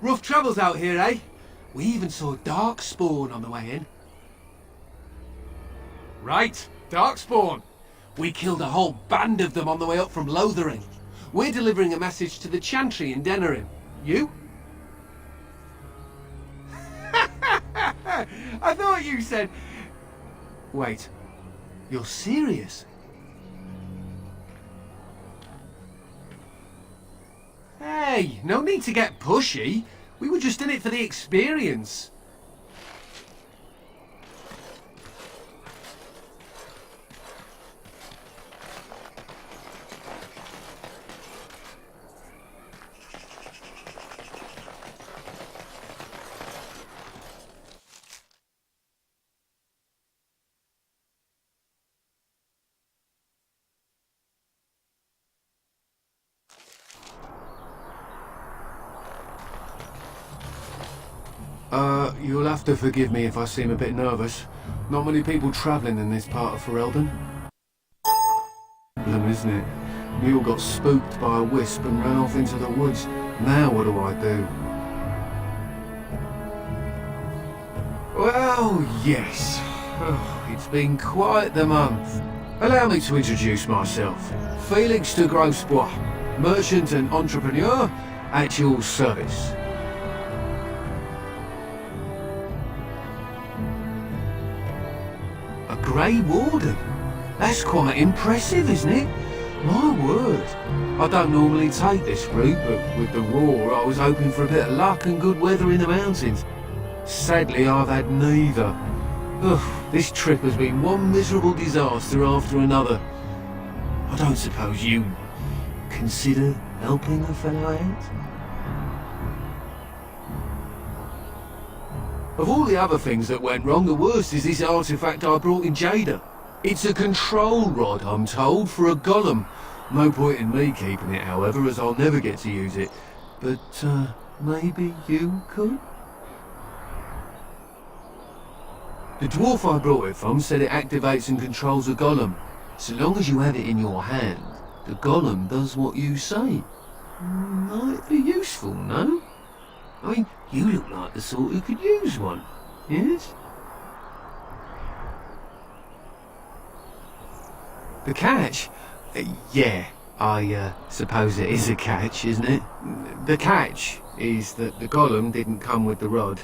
Rough travels out here, eh? We even saw Darkspawn on the way in. Right, Darkspawn. We killed a whole band of them on the way up from Lothering. We're delivering a message to the Chantry in Denerim. You? I thought you said... Wait, you're serious? Hey, no need to get pushy. We were just in it for the experience. You'll have to forgive me if I seem a bit nervous. Not many people travelling in this part of Ferelden. Problem, isn't it? We all got spooked by a wisp and ran off into the woods. Now what do I do? Well, yes. Oh, it's been quite the month. Allow me to introduce myself. Felix de Grosbois, merchant and entrepreneur at your service. A Grey Warden? That's quite impressive, isn't it? My word. I don't normally take this route, but with the roar I was hoping for a bit of luck and good weather in the mountains. Sadly, I've had neither. Ugh, this trip has been one miserable disaster after another. I don't suppose you consider helping a fellow out? Of all the other things that went wrong, the worst is this artifact I brought in Jada. It's a control rod, I'm told, for a golem. No point in me keeping it, however, as I'll never get to use it. But, maybe you could? The dwarf I brought it from said it activates and controls a golem. So long as you have it in your hand, the golem does what you say. Might be useful, no? I mean, you look like the sort who could use one, yes? The catch? Yeah, I suppose it is a catch, isn't it? The catch is that the golem didn't come with the rod.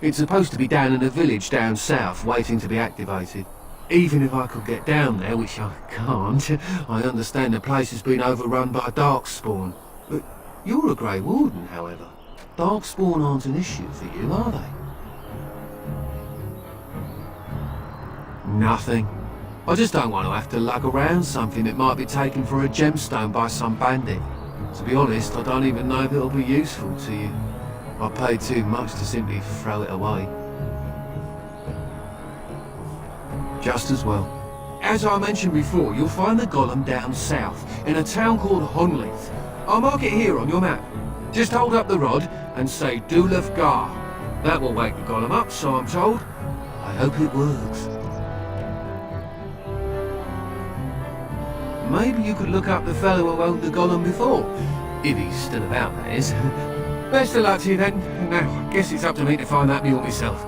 It's supposed to be down in a village down south, waiting to be activated. Even if I could get down there, which I can't, I understand the place has been overrun by Darkspawn. But you're a Grey Warden, however. Darkspawn aren't an issue for you, are they? Nothing. I just don't want to have to lug around something that might be taken for a gemstone by some bandit. To be honest, I don't even know if it'll be useful to you. I paid too much to simply throw it away. Just as well. As I mentioned before, you'll find the golem down south, in a town called Honleith. I'll mark it here on your map. Just hold up the rod and say Dulaf Gar. That will wake the golem up, so I'm told. I hope it works. Maybe you could look up the fellow who owned the golem before. If he's still about, that is. Best of luck to you then. Now, I guess it's up to me to find that mule myself.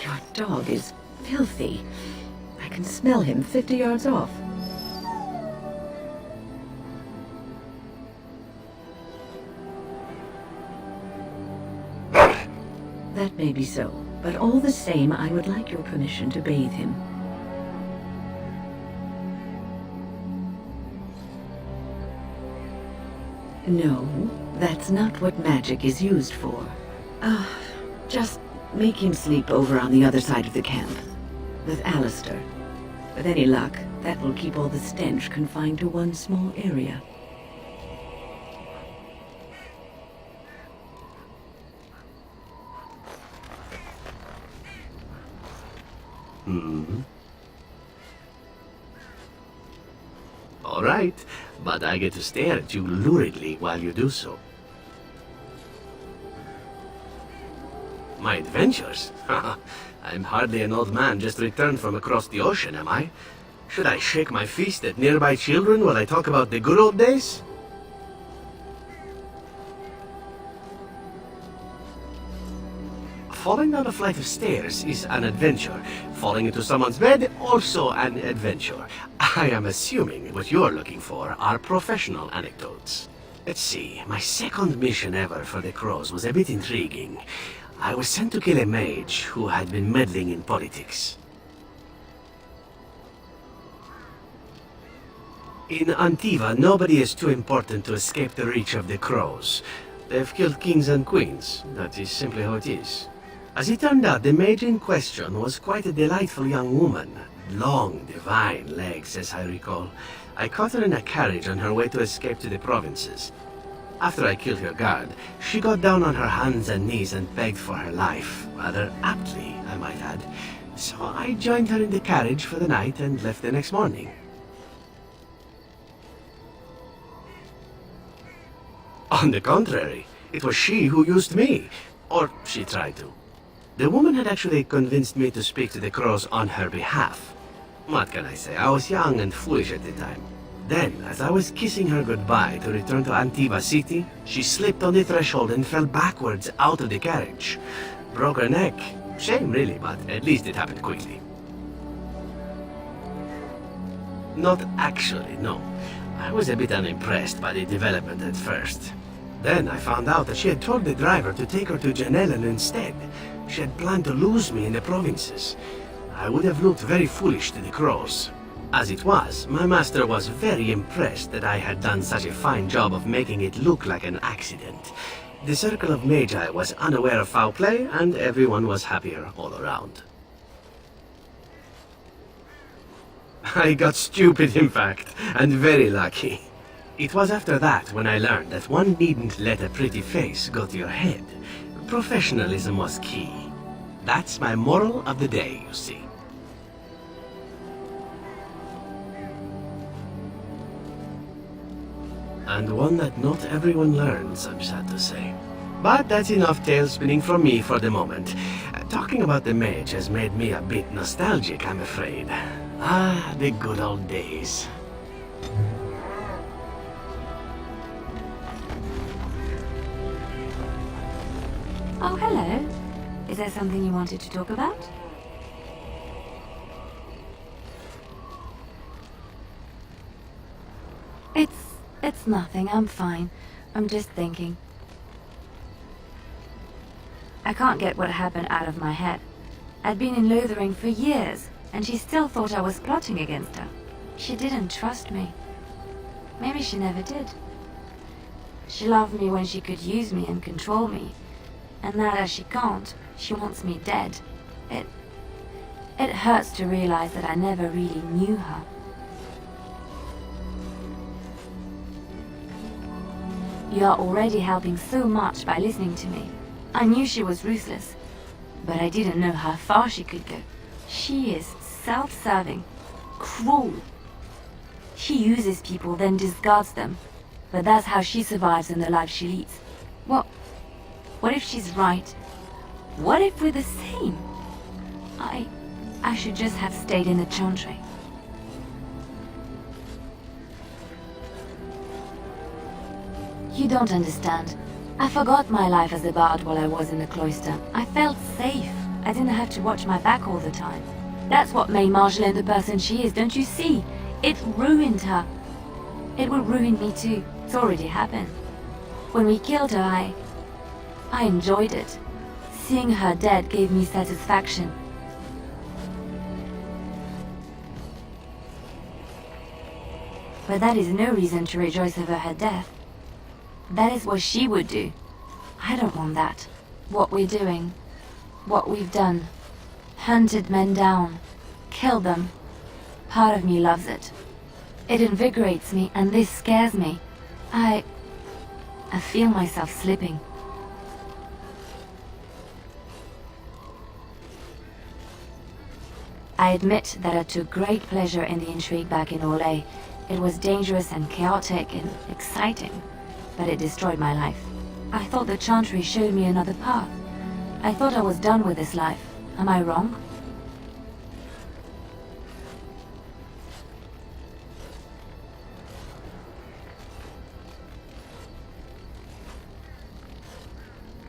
Your dog is filthy. I can smell him 50 yards off. That may be so, but all the same, I would like your permission to bathe him. No, that's not what magic is used for. Just make him sleep over on the other side of the camp, with Alistair. With any luck, that will keep all the stench confined to one small area. All right, but I get to stare at you luridly while you do so. My adventures? I'm hardly an old man just returned from across the ocean, am I? Should I shake my fist at nearby children while I talk about the good old days? Falling down a flight of stairs is an adventure. Falling into someone's bed, also an adventure. I am assuming what you're looking for are professional anecdotes. Let's see, my second mission ever for the Crows was a bit intriguing. I was sent to kill a mage who had been meddling in politics. In Antiva, nobody is too important to escape the reach of the Crows. They've killed kings and queens. That is simply how it is. As it turned out, the mage in question was quite a delightful young woman. Long, divine legs, as I recall. I caught her in a carriage on her way to escape to the provinces. After I killed her guard, she got down on her hands and knees and begged for her life. Rather aptly, I might add. So I joined her in the carriage for the night and left the next morning. On the contrary, it was she who used me. Or she tried to. The woman had actually convinced me to speak to the Crows on her behalf. What can I say? I was young and foolish at the time. Then, as I was kissing her goodbye to return to Antiva City, she slipped on the threshold and fell backwards out of the carriage. Broke her neck. Shame, really, but at least it happened quickly. Not actually, no. I was a bit unimpressed by the development at first. Then I found out that she had told the driver to take her to Janellen instead. She had planned to lose me in the provinces. I would have looked very foolish to the Crows. As it was, my master was very impressed that I had done such a fine job of making it look like an accident. The circle of Magi was unaware of foul play, and everyone was happier all around. I got stupid, in fact, and very lucky. It was after that when I learned that one needn't let a pretty face go to your head. Professionalism was key. That's my moral of the day, you see. And one that not everyone learns, I'm sad to say. But that's enough tale spinning from me for the moment. Talking about the mage has made me a bit nostalgic, I'm afraid. Ah, the good old days. Oh, hello. Is there something you wanted to talk about? It's nothing. I'm fine. I'm just thinking. I can't get what happened out of my head. I'd been in Lothering for years, and she still thought I was plotting against her. She didn't trust me. Maybe she never did. She loved me when she could use me and control me. And now that she can't, she wants me dead. It hurts to realize that I never really knew her. You are already helping so much by listening to me. I knew she was ruthless, but I didn't know how far she could go. She is self-serving, cruel. She uses people, then discards them. But that's how she survives in the life she leads. What if she's right? What if we're the same? I should just have stayed in the Chantry. You don't understand. I forgot my life as a bard while I was in the cloister. I felt safe. I didn't have to watch my back all the time. That's what made Marjolaine the person she is, don't you see? It ruined her. It will ruin me too. It's already happened. When we killed her, I enjoyed it. Seeing her dead gave me satisfaction. But that is no reason to rejoice over her death. That is what she would do. I don't want that. What we're doing, what we've done, hunted men down, killed them. Part of me loves it. It invigorates me, and this scares me. I feel myself slipping. I admit that I took great pleasure in the intrigue back in Orlais. It was dangerous and chaotic and exciting, but it destroyed my life. I thought the Chantry showed me another path. I thought I was done with this life. Am I wrong?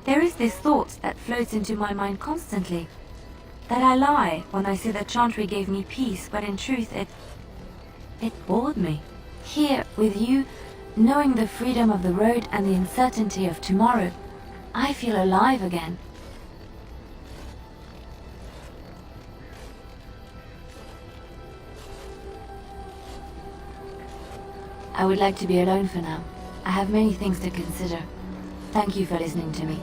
There is this thought that floats into my mind constantly. That I lie when I say the Chantry gave me peace, but in truth it bored me. Here, with you, knowing the freedom of the road and the uncertainty of tomorrow, I feel alive again. I would like to be alone for now. I have many things to consider. Thank you for listening to me.